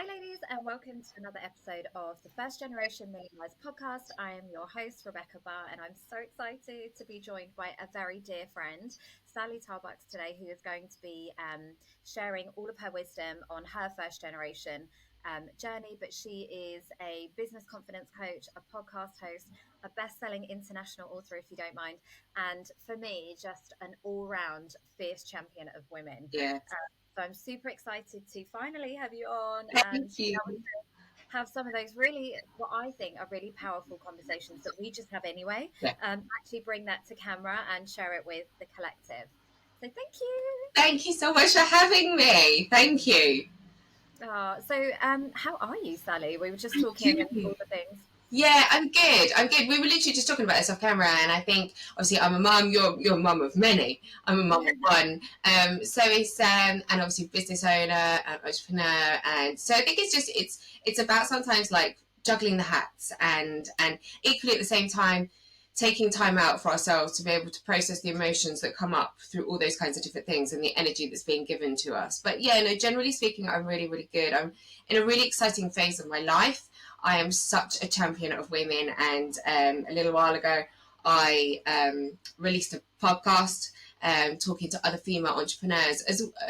Hi, ladies, and welcome to another episode of the First Generation Millionaires podcast. I am your host, Rebecca Barr, and I'm so excited to be joined by a very dear friend, Sally Tarbox, today, who is going to be sharing all of her wisdom on her first generation journey. But she is a business confidence coach, a podcast host, a best-selling international author, if you don't mind, and for me, just an all-round fierce champion of women. Yeah. So I'm super excited to finally have you on and Thank you. have some of those really, what I think are really powerful conversations that we just have anyway, Yeah. actually bring that to camera and share it with the collective. So thank you. Thank you so much for having me. Thank you. How are you, Sally? We were just talking and all the things. Yeah, I'm good. We were literally just talking about this off camera, and I think obviously I'm a mum. You're a mum of many. I'm a mum of one. So it's and obviously business owner, and entrepreneur, and so I think it's about sometimes like juggling the hats and equally at the same time taking time out for ourselves to be able to process the emotions that come up through all those kinds of different things and the energy that's being given to us. But yeah, no, generally speaking, I'm really, really good. I'm in a really exciting phase of my life. I am such a champion of women, and a little while ago, I released a podcast talking to other female entrepreneurs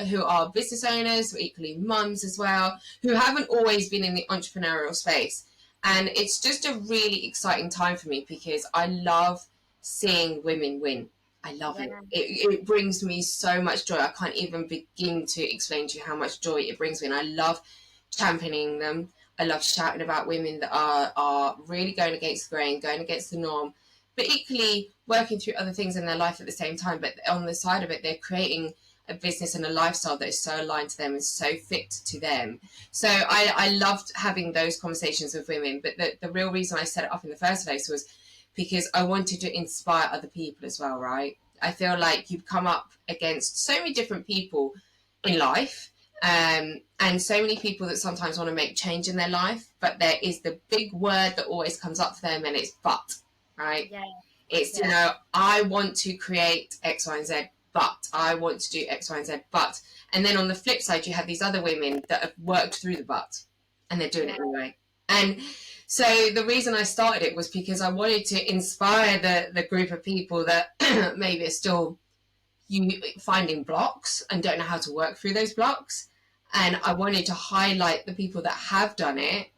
who are business owners, or equally mums as well, who haven't always been in the entrepreneurial space. And it's just a really exciting time for me because I love seeing women win. I love it. It brings me so much joy. I can't even begin to explain to you how much joy it brings me. And I love championing them. I love shouting about women that are really going against the grain, going against the norm, but equally working through other things in their life at the same time. But on the side of it, they're creating a business and a lifestyle that is so aligned to them and so fit to them. So I loved having those conversations with women. But the real reason I set it up in the first place was because I wanted to inspire other people as well, right? I feel like you come up against so many different people in life, and so many people that sometimes want to make change in their life, but there is the big word that always comes up for them, and it's but, right? Yeah. It's, you know, I want to create X, Y, and Z, but I want to do X, Y, and Z, but. And then on the flip side, you have these other women that have worked through the but, and they're doing it anyway. And so the reason I started it was because I wanted to inspire the group of people that maybe are still finding blocks and don't know how to work through those blocks. And I wanted to highlight the people that have done it,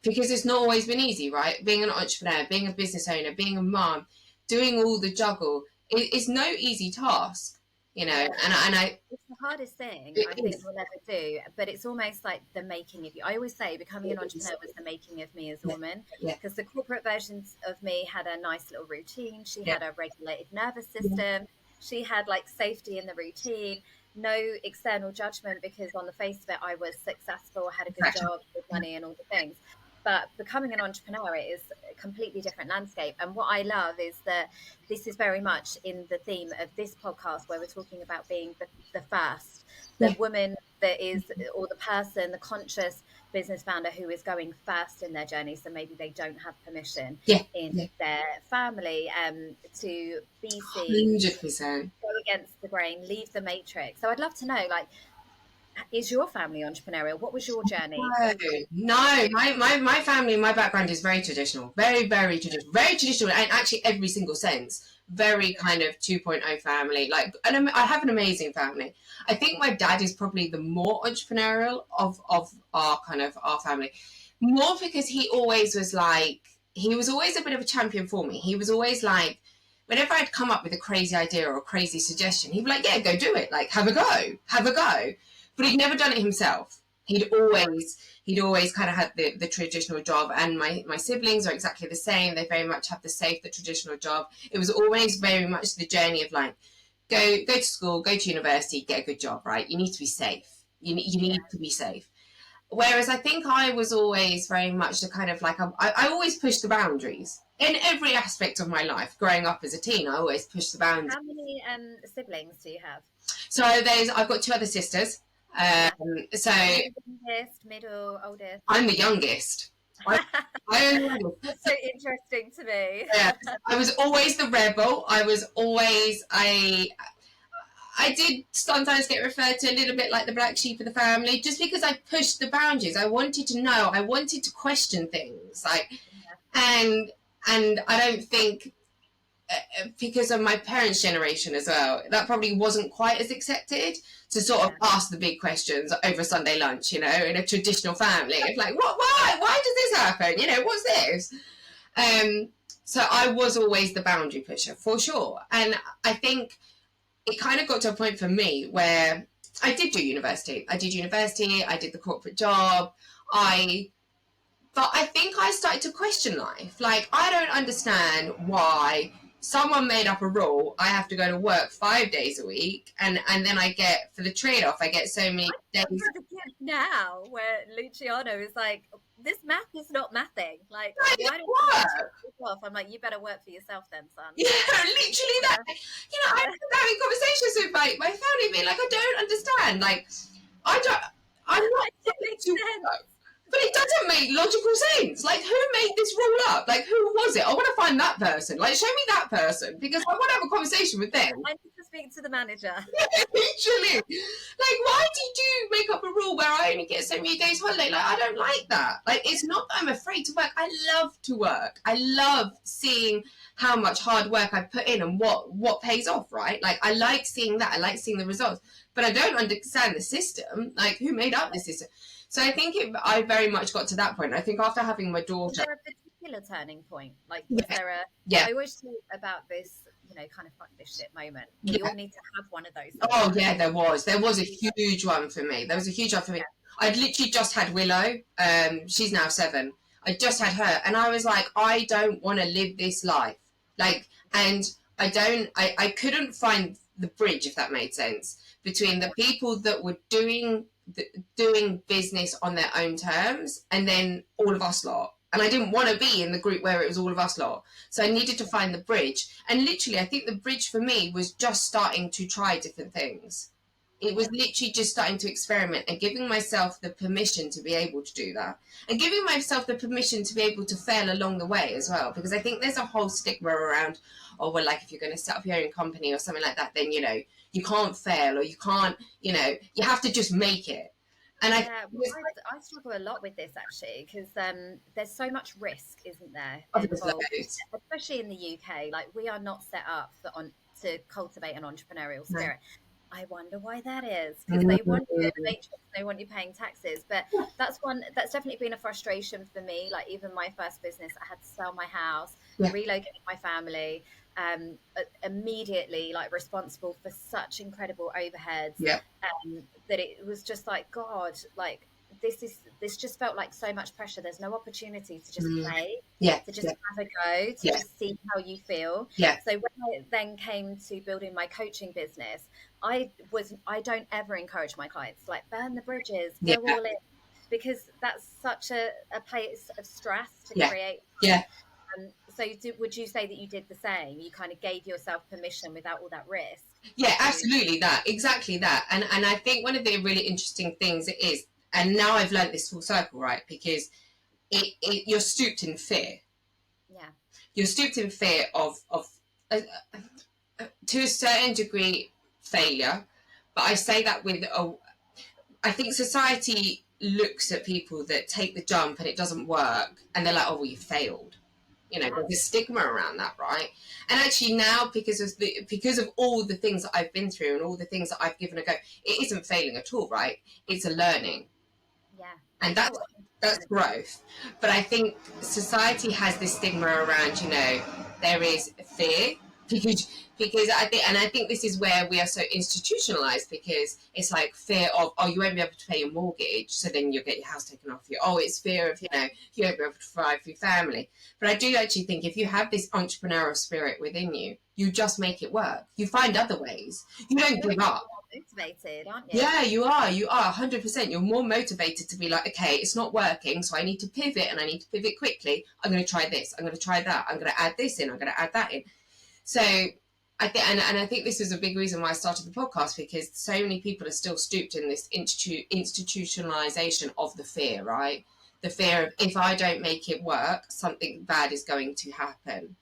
because it's not always been easy, right? Being an entrepreneur, being a business owner, being a mom, doing all the juggle, it's no easy task, you know. And it's the hardest thing I think we'll ever do, but it's almost like the making of you. I always say becoming an entrepreneur was the making of me as a woman, because the corporate versions of me had a nice little routine. She had a regulated nervous system. She had like safety in the routine, no external judgment, because on the face of it, I was successful, had a good job, good money, and all the things. But becoming an entrepreneur is a completely different landscape. And what I love is that this is very much in the theme of this podcast, where we're talking about being the first, the woman that is, or the person, the conscious business founder who is going first in their journey. So maybe they don't have permission in their family to be seen, 100%. go against the grain, leave the matrix. So I'd love to know, like, is your family entrepreneurial? What was your journey? No, my family, my background is very traditional, very traditional, and actually every single sense, very kind of 2.0 family. Like, and I have an amazing family. I think my dad is probably the more entrepreneurial of our family, more because he always was like, he was always a bit of a champion for me. He was always like, whenever I'd come up with a crazy idea or a crazy suggestion, he'd be like, yeah, go do it. Like, have a go. But he'd never done it himself. He'd always kind of had the traditional job, and my siblings are exactly the same. They very much have the traditional job. It was always very much the journey of like, go to school, go to university, get a good job, right? You need to be safe. You need to be safe. Whereas I think I was always very much the kind of like, I always pushed the boundaries in every aspect of my life. Growing up as a teen, I always pushed the boundaries. How many siblings do you have? So I've got two other sisters. So youngest, middle, oldest. I'm the youngest. That's so interesting to me. Yeah, I was always the rebel. I was always I did sometimes get referred to a little bit like the black sheep of the family, just because I pushed the boundaries. I wanted to know. I wanted to question things, like, and I don't think because of my parents' generation as well, that probably wasn't quite as accepted to sort of ask the big questions over Sunday lunch, you know, in a traditional family. It's like, what? Why does this happen? You know, what's this? So I was always the boundary pusher for sure, and I think it kind of got to a point for me where I did do university. I did the corporate job. But I think I started to question life. Like, I don't understand why someone made up a rule. I have to go to work 5 days a week, and then I get, for the trade-off, I get so many days. The kids now, where Luciano is like, this math is not mathing. Like, why don't you work off? I'm like, you better work for yourself then, son. Yeah, literally that. You know, I'm having conversations with my family, being like, I don't understand. Like, I'm not to work. But it doesn't make logical sense. Like, who made this rule up? Like, who was it? I want to find that person. Like, show me that person, because I want to have a conversation with them. I need to speak to the manager. Yeah, literally. Like, why did you make up a rule where I only get so many days holiday? Like, I don't like that. Like, it's not that I'm afraid to work. I love to work. I love seeing how much hard work I put in and what pays off, right? Like, I like seeing that. I like seeing the results. But I don't understand the system. Like, who made up the system? So I think I very much got to that point. I think after having my daughter... Was there a particular turning point? Like, was there a... I always talk about this, you know, kind of fuck this shit moment. We all need to have one of those. Oh, yeah, there was. There was a huge one for me. There was a huge one for me. I'd literally just had Willow. She's now 7. I just had her. And I was like, I don't want to live this life. Like, and I couldn't find the bridge, if that made sense, between the people that were doing business on their own terms and then all of us lot. And I didn't want to be in the group where it was all of us lot. So I needed to find the bridge. And literally, I think the bridge for me was just starting to try different things. It was literally just starting to experiment and giving myself the permission to be able to do that. And giving myself the permission to be able to fail along the way as well. Because I think there's a whole stigma around, oh, well, like if you're going to set up your own company or something like that, then, you know, you can't fail, or you can't, you know, you have to just make it. And I struggle a lot with this actually, because there's so much risk, isn't there, involved, especially in the UK. Like, we are not set up to cultivate an entrepreneurial spirit. I wonder why that is, because they want you in the matrix, they want you paying taxes. But that's definitely been a frustration for me. Like, even my first business, I had to sell my house, relocate my family, immediately, like, responsible for such incredible overheads, that it was just like, God, like, this just felt like so much pressure. There's no opportunity to just play, to just have a go, to just see how you feel. So when I then came to building my coaching business, I don't ever encourage my clients to, like, burn the bridges, go all in, because that's such a place of stress to create. So would you say that you did the same? You kind of gave yourself permission without all that risk? Yeah, absolutely, exactly that. And I think one of the really interesting things is, and now I've learned this full circle, right? Because you're stooped in fear. Yeah. You're stooped in fear of to a certain degree, failure. But I say that with, I think society looks at people that take the jump and it doesn't work, and they're like, oh, well, you failed. You know, there's a stigma around that, right? And actually now, because of all the things that I've been through and all the things that I've given a go, it isn't failing at all, right? It's a learning. Yeah. And that's growth. But I think society has this stigma around, you know, there is fear, because I think this is where we are so institutionalized, because it's like fear of, oh, you won't be able to pay your mortgage, so then you'll get your house taken off you. Oh, it's fear of, you know, you won't be able to provide for your family. But I do actually think if you have this entrepreneurial spirit within you, you just make it work. You find other ways. You don't give up. Motivated, aren't you? Yeah, you are 100%. You're more motivated to be like, okay, it's not working, so I need to pivot, and I need to pivot quickly. I'm going to try this, I'm going to try that, I'm going to add this in, I'm going to add that in. So I think, and I think this is a big reason why I started the podcast, because so many people are still stooped in this institutionalization of the fear, right? The fear of, if I don't make it work, something bad is going to happen.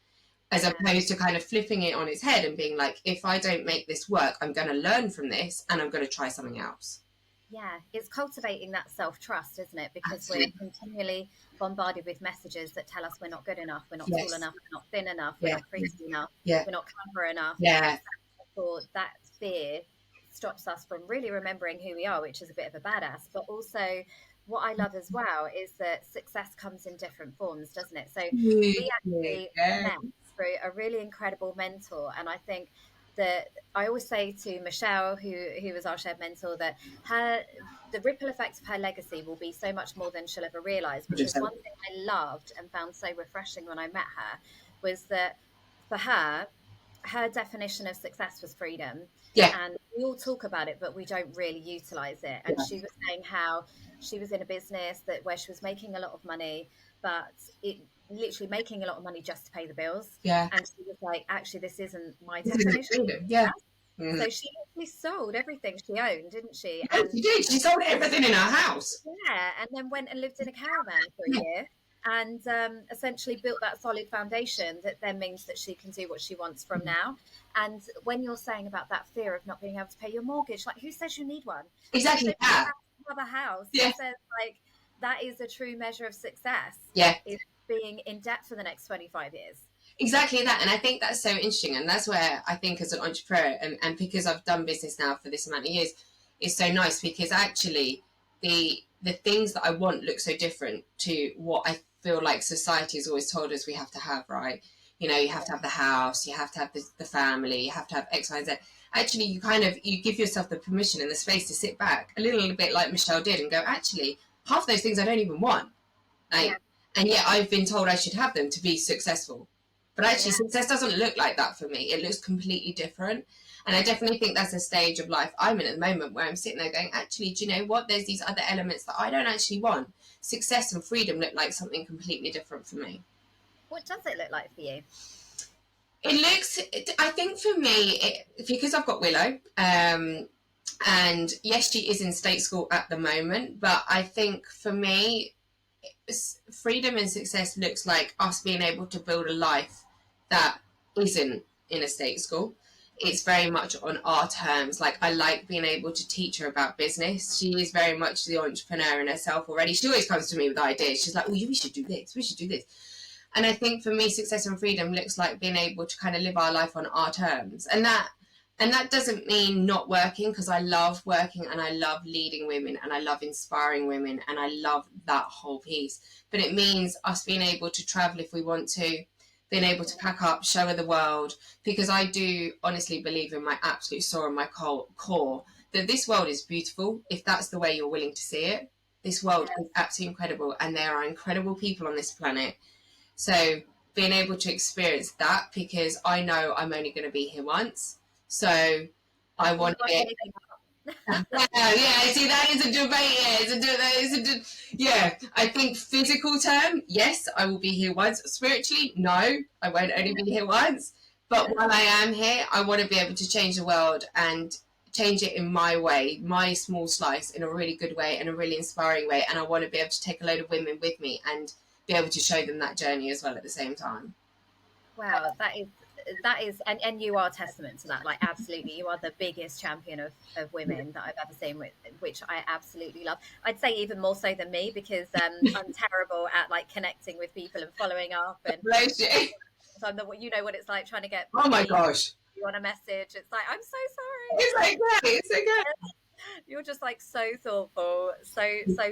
as opposed to kind of flipping it on its head and being like, if I don't make this work, I'm going to learn from this and I'm going to try something else. Yeah, it's cultivating that self-trust, isn't it? Because Absolutely. we're continually bombarded with messages that tell us we're not good enough, we're not Yes. tall enough, we're not thin enough, Yeah. we're not pretty enough, Yeah. we're not clever enough. Yeah. So that fear stops us from really remembering who we are, which is a bit of a badass. But also, what I love as well is that success comes in different forms, doesn't it? So we actually met through a really incredible mentor, and I think that I always say to Michelle, who was our shared mentor, that the ripple effect of her legacy will be so much more than she'll ever realize. Because one thing I loved and found so refreshing when I met her was that for her definition of success was freedom. Yeah. And we all talk about it, but we don't really utilize it. And she was saying how she was in a business where she was making a lot of money, but it literally making a lot of money just to pay the bills. Yeah. And she was like, actually, this isn't my definition. Yeah. So she actually sold everything she owned, didn't she? Yeah, and she did. She sold everything in her house. Yeah, and then went and lived in a caravan for a year. And essentially built that solid foundation that then means that she can do what she wants from now. And when you're saying about that fear of not being able to pay your mortgage, like, who says you need one? Exactly that. Who says house? Yeah. Who says, like, that is a true measure of success? Yeah. Is being in debt for the next 25 years. Exactly that. And I think that's so interesting. And that's where I think as an entrepreneur, and because I've done business now for this amount of years, it's so nice because actually the things that I want look so different to what I feel like society has always told us we have to have, right? You know, you have to have the house, you have to have the family, you have to have X, Y, Z. Actually, you give yourself the permission and the space to sit back a little bit like Michelle did and go, actually, half those things I don't even want. And yet I've been told I should have them to be successful. But actually, success doesn't look like that for me. It looks completely different. And I definitely think that's a stage of life I'm in at the moment where I'm sitting there going, actually, do you know what? There's these other elements that I don't actually want. Success and freedom look like something completely different for me. What does it look like for you? I think for me, because I've got Willow, and yes, she is in state school at the moment, but I think for me, freedom and success looks like us being able to build a life that isn't in a state school. It's very much on our terms. Like, I like being able to teach her about business. She is very much the entrepreneur in herself already. She always comes to me with ideas. She's like, oh, we should do this. We should do this. And I think for me, success and freedom looks like being able to kind of live our life on our terms. And that doesn't mean not working, because I love working and I love leading women and I love inspiring women and I love that whole piece. But it means us being able to travel if we want to, being able to pack up, show her the world, because I do honestly believe in my absolute soul and my core that this world is beautiful if that's the way you're willing to see it. This world is absolutely incredible and there are incredible people on this planet. So being able to experience that, because I know I'm only going to be here once. So I want to be. See, that is a debate. I think physical term, yes, I will be here once. Spiritually, no, I won't only be here once. But while I am here, I want to be able to change the world and change it in my way, my small slice, in a really good way and a really inspiring way. And I want to be able to take a load of women with me and be able to show them that journey as well at the same time. Wow, that is and you are testament to that. Like, absolutely, you are the biggest champion of women that I've ever seen, which I absolutely love. I'd say even more so than me, because I'm terrible at like connecting with people and following up, and so you know what it's like trying to get oh my gosh, you want a message, it's like, I'm so sorry. It's like that. It's so good. You're just like so thoughtful, so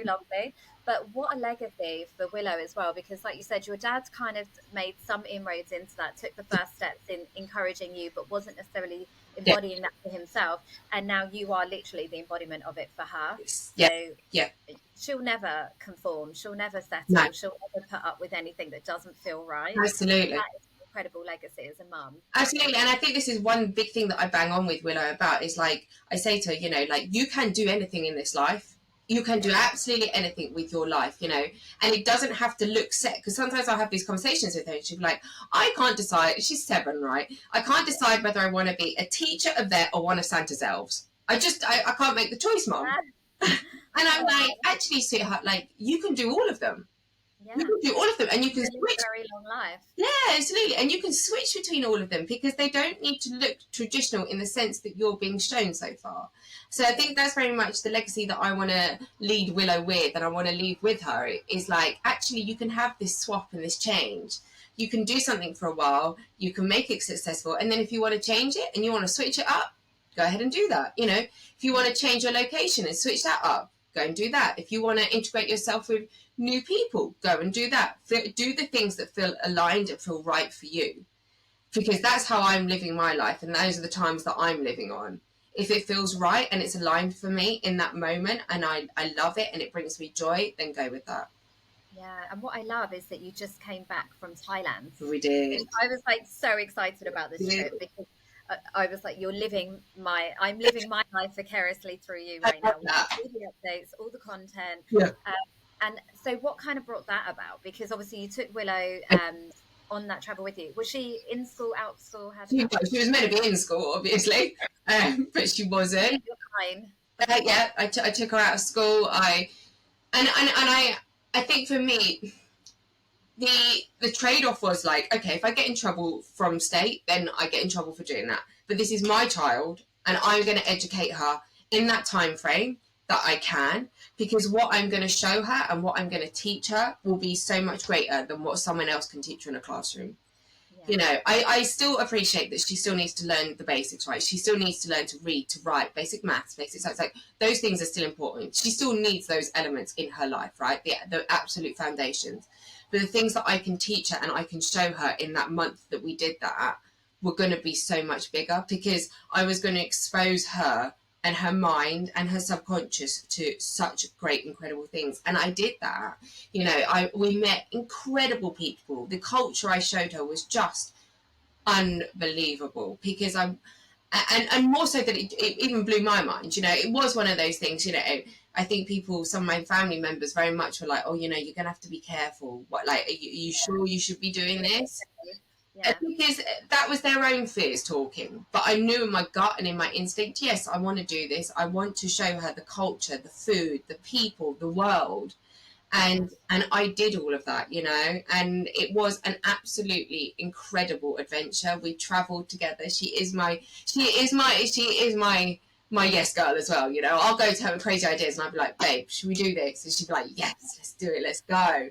lovely. But what a legacy for Willow as well, because like you said, your dad kind of made some inroads into that, took the first steps in encouraging you, but wasn't necessarily embodying that for himself. And now you are literally the embodiment of it for her. So she'll never conform. She'll never settle. No. She'll never put up with anything that doesn't feel right. Absolutely. That is an incredible legacy as a mum. Absolutely. And I think this is one big thing that I bang on with Willow about, is like, I say to her, you know, like, you can do anything in this life. You can do absolutely anything with your life, you know, and it doesn't have to look set. Because sometimes I'll have these conversations with her and she'll be like, I can't decide. She's 7, right? I can't decide whether I want to be a teacher, a vet, or one of Santa's elves. I can't make the choice, Mom. And I'm like, actually, sweetheart, like, you can do all of them. Yeah. You can do all of them, and you can Live switch. a very long life. Yeah, absolutely. And you can switch between all of them because they don't need to look traditional in the sense that you're being shown so far. So I think that's very much the legacy that I want to lead Willow with, and I want to leave with her, is like, actually, you can have this swap and this change. You can do something for a while, you can make it successful, and then if you want to change it and you want to switch it up, go ahead and do that. You know, if you want to change your location and switch that up, go and do that. If you want to integrate yourself with new people, go and do that. Do the things that feel aligned and feel right for you, because that's how I'm living my life, and those are the times that I'm living on. If it feels right and it's aligned for me in that moment, and I love it and it brings me joy, then go with that. Yeah, and what I love is that you just came back from Thailand. We did. I was like so excited about this trip because I was like, I'm living my life vicariously through you right now. All the updates, all the content. Yeah. And so what kind of brought that about? Because obviously you took Willow on that travel with you. Was she in school, out of school? She was meant to be in school, obviously, but she wasn't. Yeah, I took her out of school. I think for me, the trade-off was like, okay, if I get in trouble from state, then I get in trouble for doing that. But this is my child, and I'm going to educate her in that time frame that I can, because what I'm going to show her and what I'm going to teach her will be so much greater than what someone else can teach her in a classroom. Yeah. You know, I still appreciate that she still needs to learn the basics, right? She still needs to learn to read, to write, basic maths, basic science. Like, those things are still important. She still needs those elements in her life, right? The absolute foundations. But the things that I can teach her and I can show her in that month that we did that were going to be so much bigger, because I was going to expose her and her mind and her subconscious to such great, incredible things. And I did that. You know, we met incredible people. The culture I showed her was just unbelievable, because and more so that it even blew my mind. You know, it was one of those things, you know, I think some of my family members very much were like, oh, you know, you're going to have to be careful. What, like, are you sure you should be doing this? Yeah. Because that was their own fears talking. But I knew in my gut and in my instinct, yes, I want to do this. I want to show her the culture, the food, the people, the world. And I did all of that, you know, and it was an absolutely incredible adventure. We traveled together. She is my yes girl as well, you know. I'll go to her with crazy ideas and I'll be like, babe, should we do this? And she'd be like, yes, let's do it, let's go.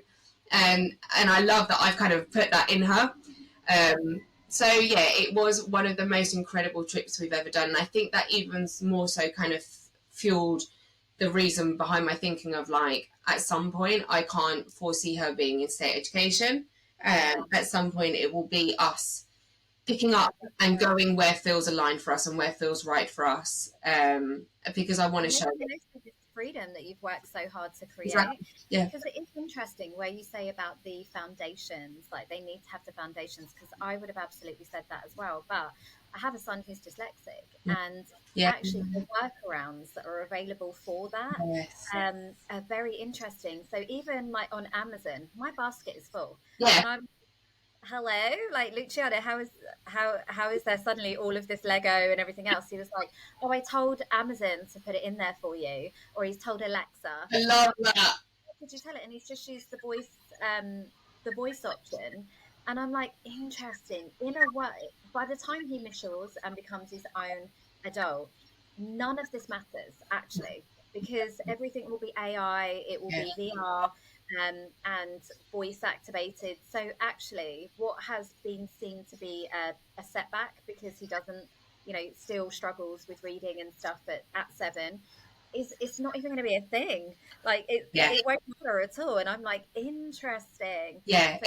And I love that I've kind of put that in her. So yeah, it was one of the most incredible trips we've ever done. And I think that even more so kind of fueled the reason behind my thinking of, like, at some point I can't foresee her being in state education. At some point it will be us picking up and going where feels aligned for us and where feels right for us, because I want to show this freedom that you've worked so hard to create. Exactly. Yeah, because it is interesting where you say about the foundations, like they need to have the foundations, because I would have absolutely said that as well. But I have a son who's dyslexic, and actually the workarounds that are available for that are very interesting. So even like on Amazon, my basket is full. Yeah. And I'm, hello, like, Luciano, how is there suddenly all of this Lego and everything else? He was like, oh, I told Amazon to put it in there for you, or he's told Alexa. I love that. Did you tell it? And he's just used the voice option. And I'm like, interesting. In a way, by the time he matures and becomes his own adult, none of this matters, actually, because everything will be AI, it will be VR, and voice activated. So actually, what has been seen to be a setback, because he doesn't, you know, still struggles with reading and stuff at 7, it's not even going to be a thing. Like it won't matter at all. And I'm like, interesting. Yeah,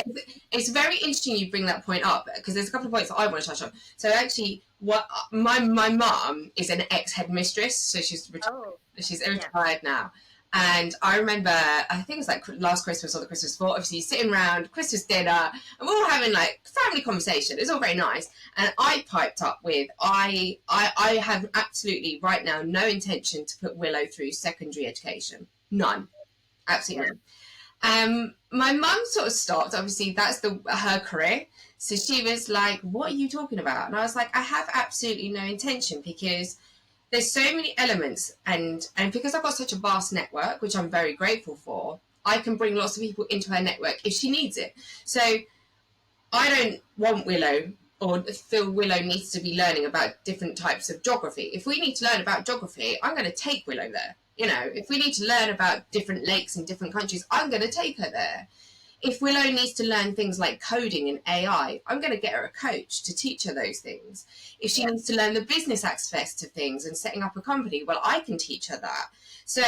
it's very interesting you bring that point up, because there's a couple of points that I want to touch on. So actually, what my mum is an ex-headmistress, so she's retired now. And I remember, I think it was like last Christmas or the Christmas before, obviously sitting around Christmas dinner, and we were all having like family conversation. It was all very nice. And I piped up with, I have absolutely right now no intention to put Willow through secondary education. None. Absolutely none. My mum sort of stopped. Obviously, that's her career. So she was like, what are you talking about? And I was like, I have absolutely no intention, because there's so many elements, and because I've got such a vast network, which I'm very grateful for, I can bring lots of people into her network if she needs it. So I don't want Willow or feel Willow needs to be learning about different types of geography. If we need to learn about geography, I'm going to take Willow there. If we need to learn about different lakes in different countries, I'm going to take her there. If Willow needs to learn things like coding and AI, I'm going to get her a coach to teach her those things. If she needs to learn the business aspects of things and setting up a company, well, I can teach her that. So,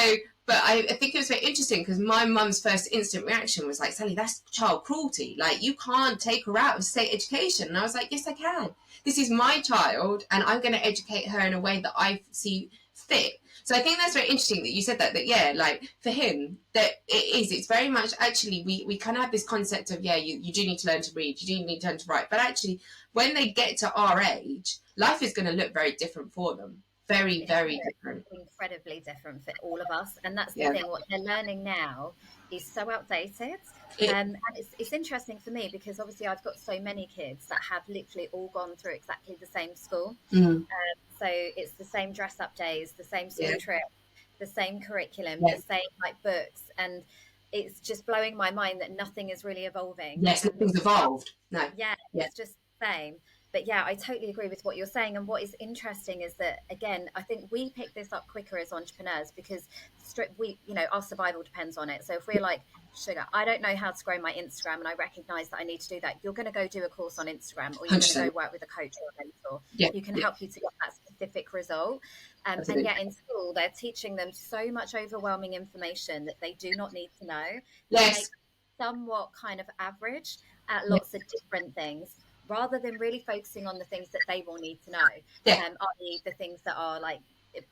but I think it was very interesting because my mum's first instant reaction was like, Sally, that's child cruelty. Like, you can't take her out of state education. And I was like, yes, I can. This is my child, and I'm going to educate her in a way that I see fit. So I think that's very interesting that you said that yeah, like for him, that it's very much actually, we kind of have this concept of, yeah, you do need to learn to read, you do need to learn to write. But actually, when they get to our age, life is going to look very different for them. Very, very different. Incredibly different for all of us. And that's the thing, what they're learning now is so outdated. And it's interesting for me because obviously I've got so many kids that have literally all gone through exactly the same school. So it's the same dress up days, the same school trip, the same curriculum, the same like books. And it's just blowing my mind that nothing is really evolving. Yes, nothing's evolved. No. Yeah, it's just the same. But yeah, I totally agree with what you're saying. And what is interesting is that, again, I think we pick this up quicker as entrepreneurs because our survival depends on it. So if we're like, sugar, I don't know how to grow my Instagram and I recognize that I need to do that, you're going to go do a course on Instagram or you're 100%. Going to go work with a coach or a mentor who can help you to get that specific result. And yet in school, they're teaching them so much overwhelming information that they do not need to know. They make somewhat kind of average at lots of different things, rather than really focusing on the things that they will need to know, i.e. the things that are like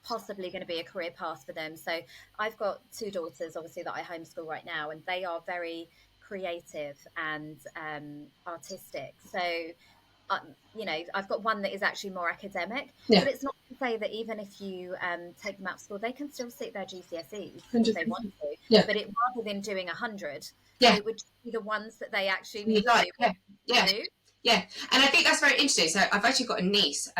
possibly going to be a career path for them. So I've got 2 daughters, obviously, that I homeschool right now, and they are very creative and artistic. So, I've got one that is actually more academic, but it's not to say that even if you take them out of school, they can still sit their GCSEs if they want to, but rather than doing 100, it would be the ones that they actually need to do. Yeah, and I think that's very interesting. So I've actually got a niece.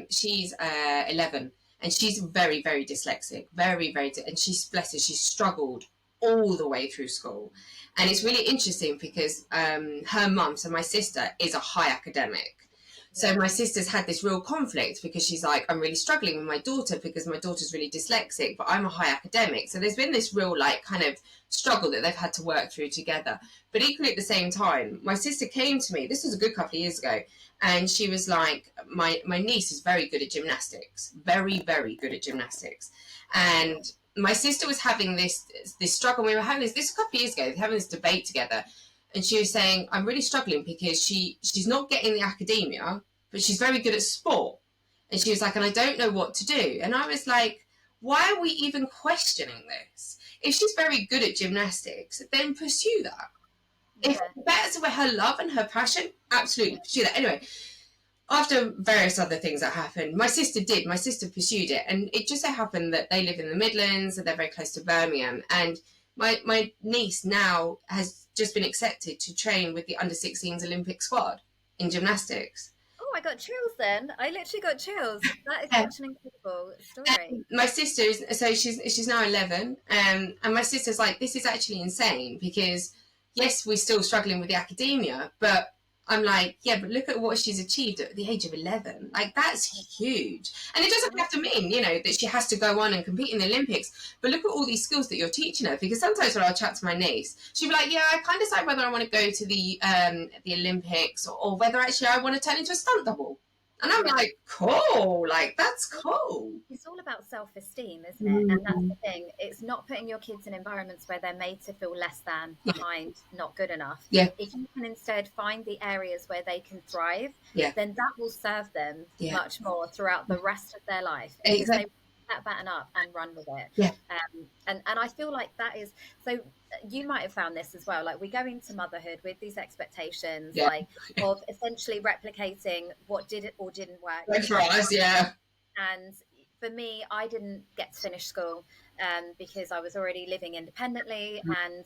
She's 11, and she's very, very dyslexic. Very, very, and she's blessed her. She's struggled all the way through school, and it's really interesting because her mum, so my sister, is a high academic. So my sister's had this real conflict because she's like, I'm really struggling with my daughter because my daughter's really dyslexic, but I'm a high academic. So there's been this real like kind of struggle that they've had to work through together. But equally at the same time, my sister came to me, this was a good couple of years ago, and she was like, my niece is very good at gymnastics, very, very good at gymnastics. And my sister was having this struggle. We were having this a couple of years ago, having this debate together. And she was saying, I'm really struggling because she's not getting the academia, but she's very good at sport. And she was like, and I don't know what to do. And I was like, why are we even questioning this? If she's very good at gymnastics, then pursue that. If that's where her love and her passion, absolutely pursue that. Anyway, after various other things that happened, my sister pursued it. And it just so happened that they live in the Midlands and they're very close to Birmingham. And my niece now has just been accepted to train with the under-16s Olympic squad in gymnastics. Oh, I got chills then. I literally got chills. That is such an incredible story. My sister she's now 11, and my sister's like, this is actually insane because yes, we're still struggling with the academia, but I'm like, yeah, but look at what she's achieved at the age of 11. Like, that's huge. And it doesn't have to mean, that she has to go on and compete in the Olympics. But look at all these skills that you're teaching her. Because sometimes when I'll chat to my niece, she'll be like, yeah, I can't decide whether I want to go to the Olympics or whether actually I want to turn into a stunt double. And I'm like, cool, like, that's cool. It's all about self-esteem, isn't it? And that's the thing. It's not putting your kids in environments where they're made to feel less than, behind, not good enough. If you can instead find the areas where they can thrive, then that will serve them much more throughout the rest of their life. Exactly. That baton up and run with it. And I feel like that is so. You might have found this as well. Like, we go into motherhood with these expectations, like of essentially replicating what did it or didn't work. That's for us, And for me, I didn't get to finish school because I was already living independently, and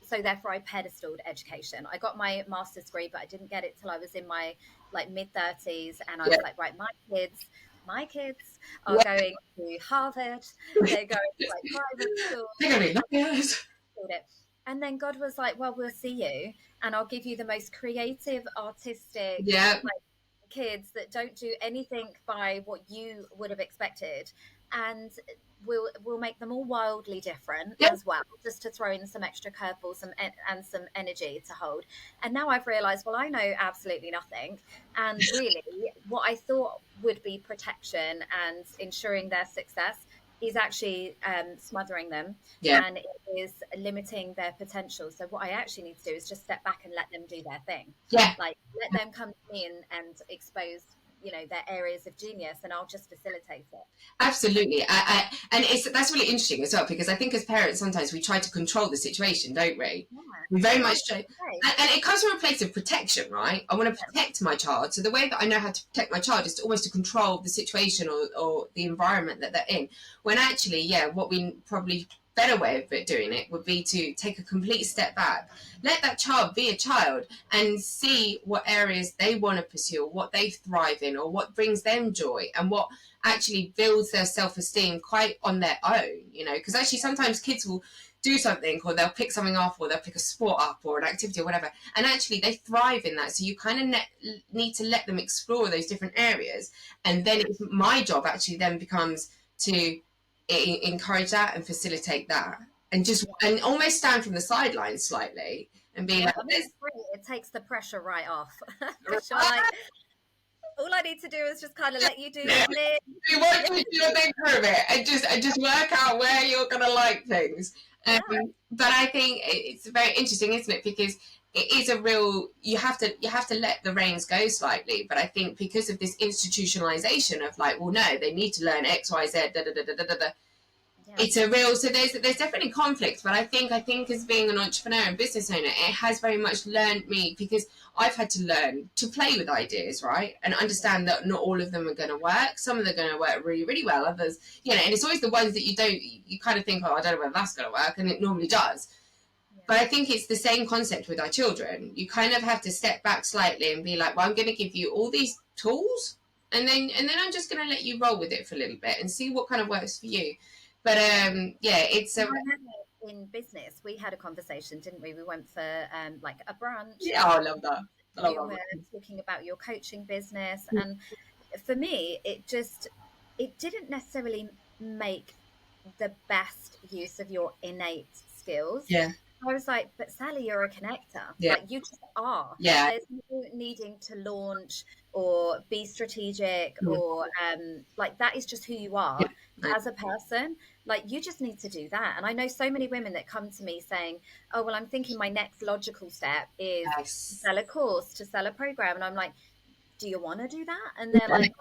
so therefore I pedestaled education. I got my master's degree, but I didn't get it till I was in my like mid-30s, and I was like, right, my kids are going to Harvard. They're going to like private school. They're going to be lawyers. And then God was like, well, we'll see you, and I'll give you the most creative, artistic, Yeah. like, kids that don't do anything by what you would have expected. And we'll make them all wildly different Yeah. as well, just to throw in some extra curveballs and some energy to hold. And now I've realized, well, I know absolutely nothing. And really, what I thought would be protection and ensuring their success is actually smothering them, Yeah. and it is limiting their potential. So what I actually need to do is just step back and let them do their thing. Yeah. Like, let them come to me and expose, their areas of genius, and I'll just facilitate it. Absolutely. And that's really interesting as well, because I think as parents, sometimes we try to control the situation, don't we? Yeah. We very Well, much try. And it comes from a place of protection, right? I want to protect my child. So the way that I know how to protect my child is to almost to control the situation or the environment that they're in. When actually, yeah, what we probably better way of doing it would be to take a complete step back, let that child be a child and see what areas they want to pursue, or what they thrive in, or what brings them joy, and what actually builds their self-esteem quite on their own, because actually sometimes kids will do something, or they'll pick something up, or they'll pick a sport up, or an activity, or whatever, and actually they thrive in that. So you kind of need to let them explore those different areas, and then my job actually then becomes to encourage that and facilitate that, and and almost stand from the sidelines slightly and be like, I mean, it takes the pressure right off. Like, all I need to do is just kind of let you do your thing. You want to do your thing for a bit and just work out where you're gonna like things. But I think it's very interesting, isn't it? Because it is a real, you have to let the reins go slightly. But I think because of this institutionalization of like, well, no, they need to learn X, Y, Z, da da da da da da. It's a real, so there's definitely conflict, but I think as being an entrepreneur and business owner, it has very much learned me, because I've had to learn to play with ideas, right, and understand that not all of them are going to work. Some of them are going to work really, really well. Others, and it's always the ones that you kind of think, oh, I don't know whether that's going to work, and it normally does. But I think it's the same concept with our children. You kind of have to step back slightly and be like, well, I'm going to give you all these tools, and then I'm just going to let you roll with it for a little bit and see what kind of works for you. But it's in business, we had a conversation, didn't we? We went for like a brunch. Yeah, I love that. You were talking about your coaching business, and for me, it didn't necessarily make the best use of your innate skills. Yeah. I was like, but Sally, you're a connector. Yeah. Like, you just are. Yeah. There's no needing to launch or be strategic or like, that is just who you are as a person. Like, you just need to do that. And I know so many women that come to me saying, oh, well, I'm thinking my next logical step is to sell a course, to sell a program. And I'm like, do you want to do that? And they're like,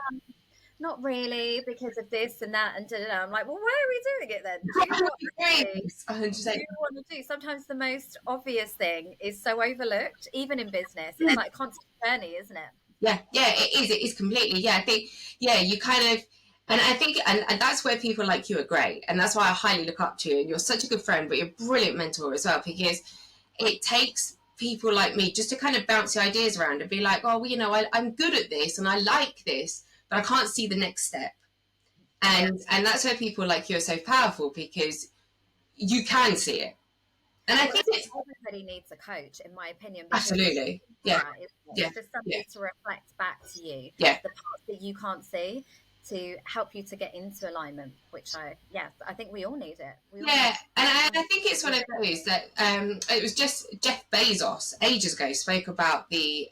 not really, because of this and that and da-da-da. I'm like, well, why are we doing it then? Do you want to do? Sometimes the most obvious thing is so overlooked, even in business. It's like a constant journey, isn't it? Yeah, it is completely. Yeah, I think, you kind of, and I think, and that's where people like you are great, and that's why I highly look up to you, and you're such a good friend, but you're a brilliant mentor as well, because it takes people like me just to kind of bounce the ideas around and be like, oh, well, I'm good at this and I like this, but I can't see the next step. And that's where people like you are so powerful, because you can see it. And I think everybody needs a coach, in my opinion. Absolutely. Yeah. It's just something to reflect back to you. Yeah. The parts that you can't see, to help you to get into alignment, which I think we all need it. And I think it's one of those that it was just Jeff Bezos ages ago spoke about the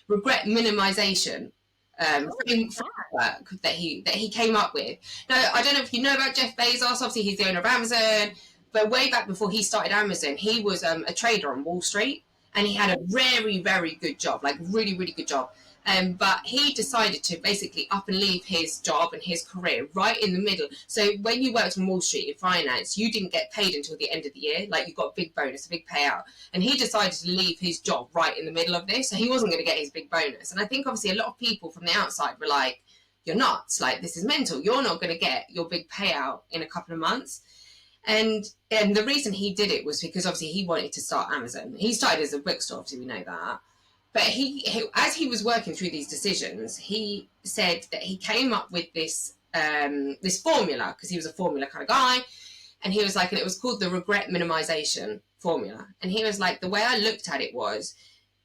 regret minimization framework that he came up with. Now, I don't know if you know about Jeff Bezos. Obviously, he's the owner of Amazon, but way back before he started Amazon, he was a trader on Wall Street, and he had a very, very good job, like really, really good job. But he decided to basically up and leave his job and his career right in the middle. So when you worked on Wall Street in finance, you didn't get paid until the end of the year. Like, you got a big bonus, a big payout. And he decided to leave his job right in the middle of this. So he wasn't going to get his big bonus. And I think obviously a lot of people from the outside were like, you're nuts. Like, this is mental. You're not going to get your big payout in a couple of months. And the reason he did it was because obviously he wanted to start Amazon. He started as a bookstore, obviously we know that. But he as he was working through these decisions, he said that he came up with this this formula, because he was a formula kind of guy. And he was like, and it was called the regret minimization formula. And he was like, the way I looked at it was,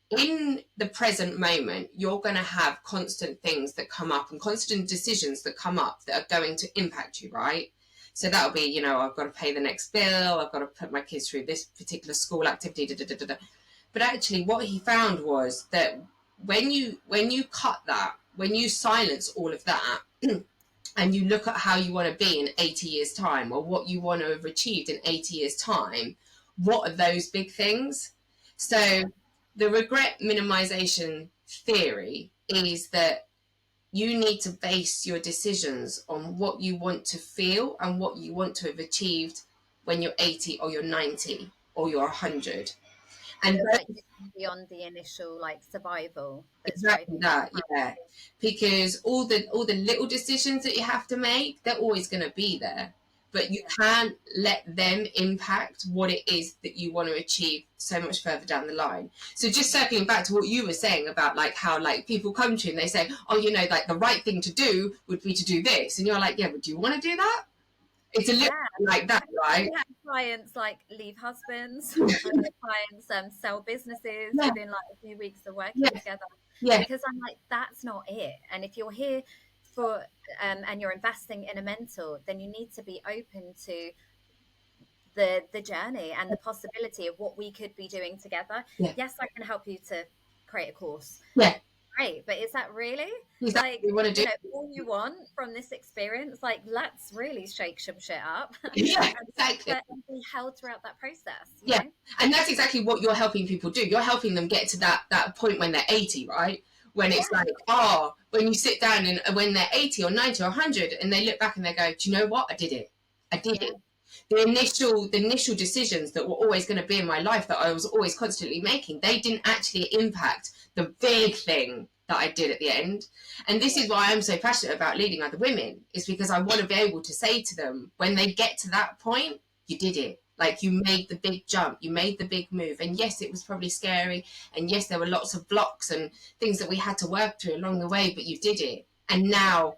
in the present moment, you're going to have constant things that come up and constant decisions that come up that are going to impact you, right? So that'll be, you know, I've got to pay the next bill, I've got to put my kids through this particular school activity, da, da, da, da, da. But actually what he found was that when you cut that, when you silence all of that, and you look at how you want to be in 80 years time, or what you want to have achieved in 80 years time, what are those big things? So the regret minimization theory is that you need to base your decisions on what you want to feel and what you want to have achieved when you're 80 or you're 90 or you're 100. And like beyond the initial like survival that's exactly driving that, yeah. Because all the little decisions that you have to make, they're always going to be there, but you can't let them impact what it is that you want to achieve so much further down the line. So just circling back to what you were saying about like how like people come to you and they say, oh, you know, like the right thing to do would be to do this, and you're like, yeah, but do you want to do that? It's a little like that, right? I have clients like leave husbands. I have clients sell businesses within like a few weeks of working together. Yeah. Because I'm like, that's not it. And if you're here for and you're investing in a mentor, then you need to be open to the journey and the possibility of what we could be doing together. Yeah. Yes, I can help you to create a course. Yeah. Great, but is that really exactly like what you want to do? You know, all you want from this experience? Like, let's really shake some shit up. Yeah, exactly. And be held throughout that process. You yeah, know? And that's exactly what you're helping people do. You're helping them get to that point when they're 80, right? When it's like, oh, when you sit down and when they're 80 or 90 or 100, and they look back and they go, do you know what? I did it. I did it. The initial decisions that were always going to be in my life that I was always constantly making, they didn't actually impact the big thing that I did at the end. And this is why I'm so passionate about leading other women, is because I want to be able to say to them, when they get to that point, you did it. Like, you made the big jump, you made the big move. And yes, it was probably scary. And yes, there were lots of blocks and things that we had to work through along the way, but you did it. And now,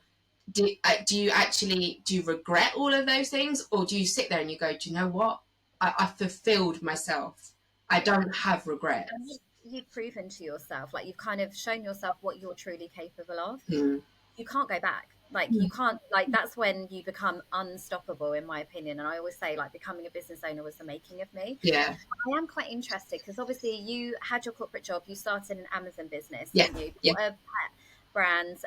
do you regret all of those things, or do you sit there and you go, do you know what, I fulfilled myself, I don't have regrets? You've proven to yourself, like, you've kind of shown yourself what you're truly capable of. You can't go back. Like, you can't, like, that's when you become unstoppable, in my opinion. And I always say, like, becoming a business owner was the making of me. Yeah. I am quite interested because obviously you had your corporate job, you started an Amazon business, yeah. didn't you? Yeah. A pet brand,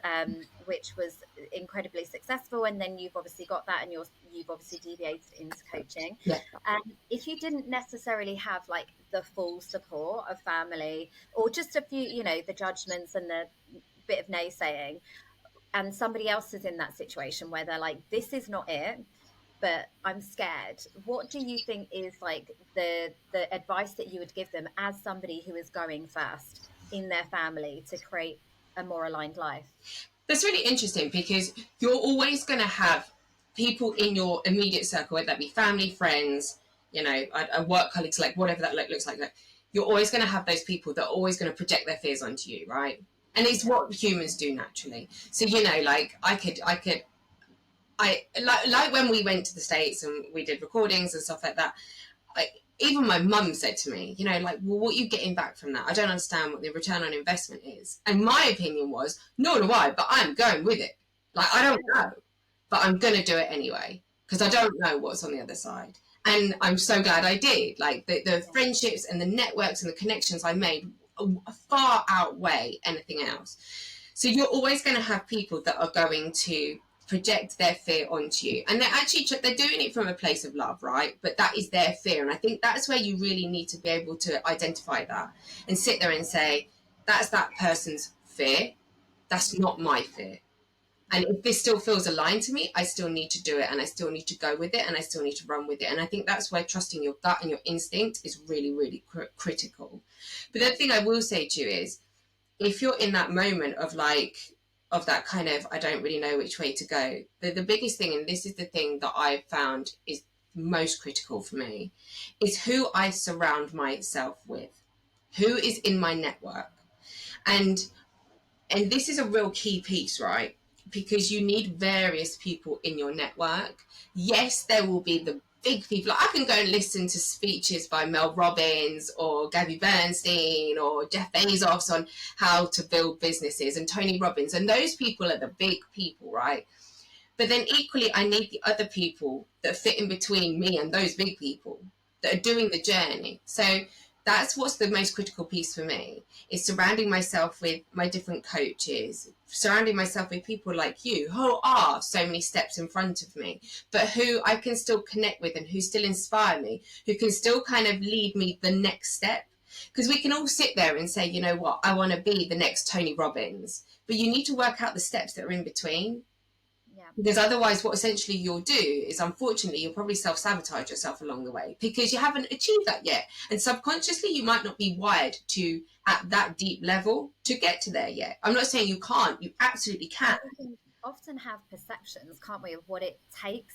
which was incredibly successful, and then you've obviously got that, and you've obviously deviated into coaching. Yeah. And if you didn't necessarily have like the full support of family, or just a few, you know, the judgments and the bit of naysaying, and somebody else is in that situation where they're like, this is not it, but I'm scared, what do you think is like the advice that you would give them as somebody who is going first in their family to create a more aligned life? That's really interesting, because you're always going to have people in your immediate circle, whether that be family, friends, you know, work colleagues, like whatever that looks like. You're always going to have those people that are always going to project their fears onto you, right? And it's what humans do naturally. So, you know, like I like when we went to the States and we did recordings and stuff like that, even my mum said to me, you know, like, well, what are you getting back from that? I don't understand what the return on investment is. And my opinion was, nor do I, but I'm going with it. Like, I don't know, but I'm going to do it anyway, because I don't know what's on the other side. And I'm so glad I did. Like, the friendships and the networks and the connections I made far outweigh anything else. So you're always going to have people that are going to project their fear onto you, and they're doing it from a place of love, right? But that is their fear. And I think that's where you really need to be able to identify that and sit there and say, that's that person's fear, that's not my fear. And if this still feels aligned to me, I still need to do it, and I still need to go with it, and I still need to run with it. And I think that's where trusting your gut and your instinct is really, really critical. But the other thing I will say to you is, if you're in that moment of that kind of, I don't really know which way to go, the biggest thing, and this is the thing that I've found is most critical for me, is who I surround myself with, who is in my network. And this is a real key piece, right? Because you need various people in your network. Yes, there will be the big people. Like, I can go and listen to speeches by Mel Robbins or Gabby Bernstein or Jeff Bezos on how to build businesses, and Tony Robbins, and those people are the big people, right? But then equally, I need the other people that fit in between me and those big people that are doing the journey. So that's what's the most critical piece for me, is surrounding myself with my different coaches, surrounding myself with people like you who are so many steps in front of me, but who I can still connect with and who still inspire me, who can still kind of lead me the next step. Because we can all sit there and say, you know what, I want to be the next Tony Robbins, but you need to work out the steps that are in between. Yeah. Because otherwise, what essentially you'll do is, unfortunately, you'll probably self-sabotage yourself along the way because you haven't achieved that yet. And subconsciously, you might not be wired to, at that deep level, to get to there yet. I'm not saying you can't. You absolutely can. We can often have perceptions, can't we, of what it takes,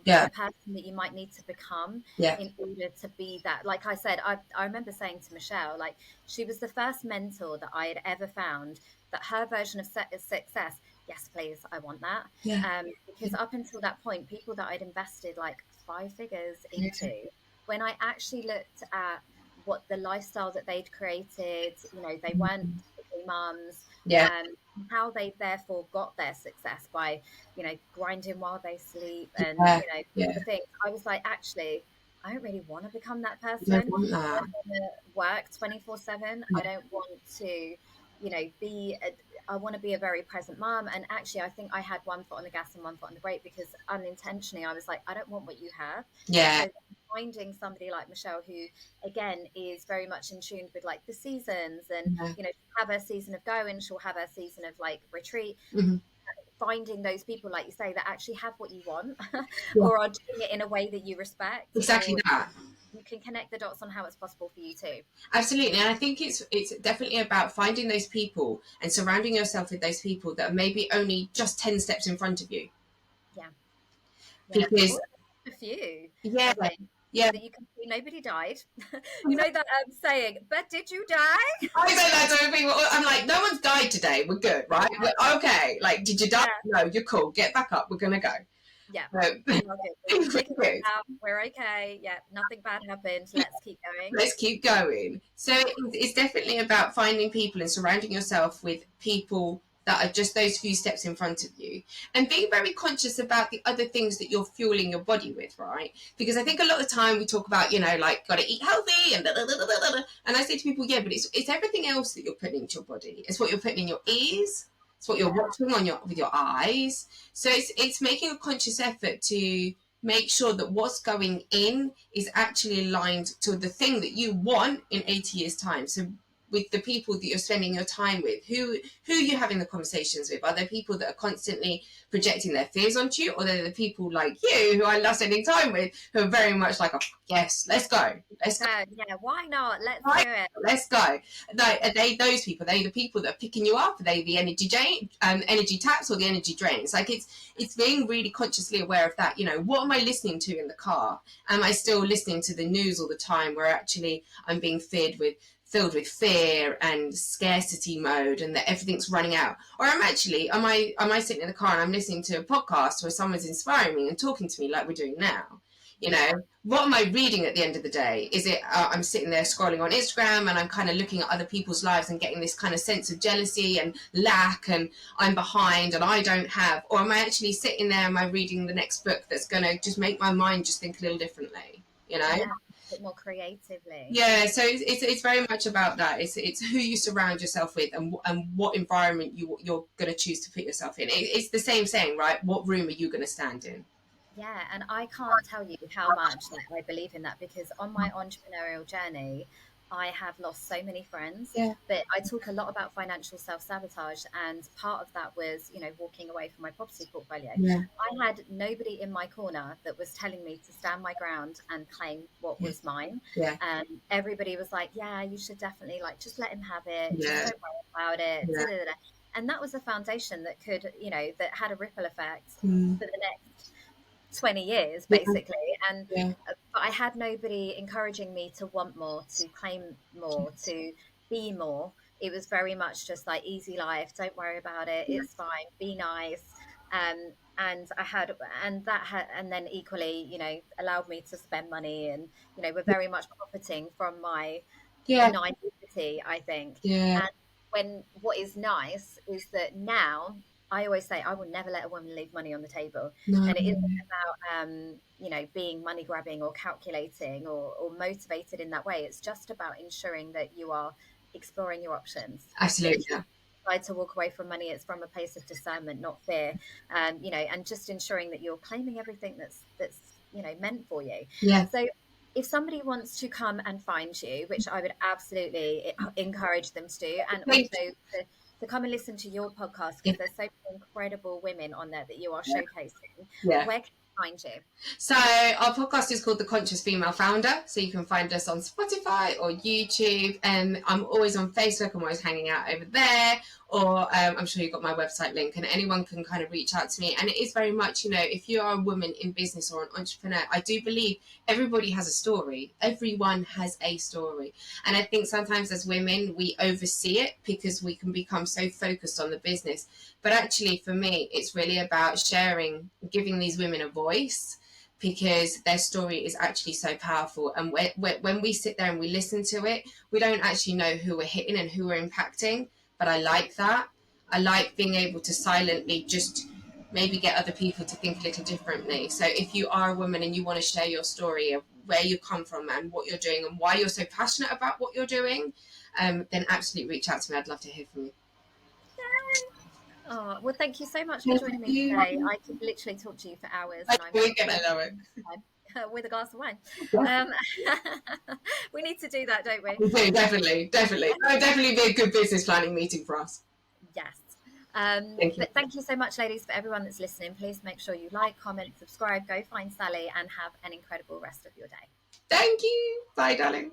Yeah. the person that you might need to become Yeah. in order to be that. Like I said, I remember saying to Michelle, like, she was the first mentor that I had ever found that her version of success, yes, please, I want that. Yeah. Because up until that point, people that I'd invested like 5 figures into, when I actually looked at what the lifestyle that they'd created, you know, they weren't typically mums, Yeah. how they therefore got their success by, you know, grinding while they sleep and, Yeah. you know, Yeah. all the things. I was like, actually, I don't really want to become that You don't person. want I that. don't want to work 24/7. I Yeah. don't want to, you know, I want to be a very present mom. And actually, I think I had one foot on the gas and one foot on the brake because unintentionally I was like, I don't want what you have. Yeah. So finding somebody like Michelle, who again is very much in tune with like the seasons, and Yeah. you know, she'll have her season of go and she'll have her season of like retreat. Mm-hmm. Finding those people, like you say, that actually have what you want Yeah. or are doing it in a way that you respect, Exactly or that. you can connect the dots on how it's possible for you too. Absolutely. And I think it's definitely about finding those people and surrounding yourself with those people that are maybe only just 10 steps in front of you. Yeah. Yeah. Because, Or a few, yeah, I think, so yeah. that you can see nobody died. You know that saying, but did you die? I say that to people. I'm like, no one's died today. We're good, right? We're okay. Like, did you die? Yeah. No, you're cool. Get back up. We're going to go. Yeah. Um, We are good. We've we're figured it good. out. We're okay. Yeah. Nothing bad happened. Let's keep going. Let's keep going. So it's definitely about finding people and surrounding yourself with people that are just those few steps in front of you, and being very conscious about the other things that you're fueling your body with, right? Because I think a lot of the time we talk about, you know, like, got to eat healthy and blah, blah, blah, blah, blah. And I say to people, yeah, but it's everything else that you're putting into your body. It's what you're putting in your ears. It's what you're watching on with your eyes. So it's making a conscious effort to make sure that what's going in is actually aligned to the thing that you want in 80 years time. So with the people that you're spending your time with, who are you having the conversations with? Are there people that are constantly projecting their fears onto you, or are there the people like you who I love spending time with, who are very much like, oh, yes, let's go, let's go. Yeah, why not? Let's Right, do it. let's go. Like, are they those people? Are they the people that are picking you up? Are they the energy energy taps, or the energy drains? Like, it's being really consciously aware of that. You know, what am I listening to in the car? Am I still listening to the news all the time, where actually I'm being filled with fear and scarcity mode, and that everything's running out? Or am I sitting in the car and I'm listening to a podcast where someone's inspiring me and talking to me like we're doing now? You know, what am I reading at the end of the day? Is it I'm sitting there scrolling on Instagram and I'm kind of looking at other people's lives and getting this kind of sense of jealousy and lack, and I'm behind and I don't have? Or am I actually sitting there, am I reading the next book that's going to just make my mind just think a little differently, you know? Yeah, a bit more creatively. Yeah, so it's very much about that. It's who you surround yourself with, and what environment you're going to choose to put yourself in. It's the same saying, right? What room are you going to stand in? Yeah, and I can't tell you how much like I believe in that, because on my entrepreneurial journey, I have lost so many friends. Yeah. But I talk a lot about financial self-sabotage, and part of that was, you know, walking away from my property portfolio. Yeah. I had nobody in my corner that was telling me to stand my ground and claim what was mine. Yeah. Everybody was like, yeah, you should definitely, like, just let him have it. Yeah. Just don't worry about it. Yeah. Da, da, da. And that was a foundation that could, you know, that had a ripple effect for the next 20 years basically. And but I had nobody encouraging me to want more, to claim more, to be more. It was very much just like, easy life, don't worry about it, it's fine, be nice. and and then equally, you know, allowed me to spend money, and you know, we're very much profiting from my Yeah. naivety, I think. Yeah. And what is nice is that now I always say I will never let a woman leave money on the table, No. and it isn't about you know, being money grabbing or calculating or motivated in that way. It's just about ensuring that you are exploring your options. That Absolutely. if you decide to walk away from money, it's from a place of discernment, not fear. You know, and just ensuring that you're claiming everything that's you know, meant for you. Yeah. So if somebody wants to come and find you, which I would absolutely encourage them to do, and also to come and listen to your podcast, Yeah. because there's so many incredible women on there that you are showcasing, Yeah. where can you find you? So our podcast is called The Conscious Female Founder. So you can find us on Spotify or YouTube. I'm always on Facebook. I'm always hanging out over there. Or I'm sure you've got my website link, and anyone can kind of reach out to me. And it is very much, you know, if you are a woman in business or an entrepreneur, I do believe everybody has a story. Everyone has a story. And I think sometimes as women, we oversee it because we can become so focused on the business. But actually, for me, it's really about sharing, giving these women a voice, because their story is actually so powerful. And when we sit there and we listen to it, we don't actually know who we're hitting and who we're impacting. But I like that. I like being able to silently just maybe get other people to think a little differently. So if you are a woman and you want to share your story of where you come from and what you're doing and why you're so passionate about what you're doing, then absolutely reach out to me. I'd love to hear from you. Oh, well, thank you so much for Thank joining me you. today. I could literally talk to you for hours, and I'm We're gonna love it. with a glass of wine. Um, we need to do that, don't we? We do, definitely. That would definitely be a good business planning meeting for us. Yes. Thank you. But thank you so much, ladies, for everyone that's listening. Please make sure you like, comment, subscribe, go find Sally, and have an incredible rest of your day. Thank you. Bye, darling.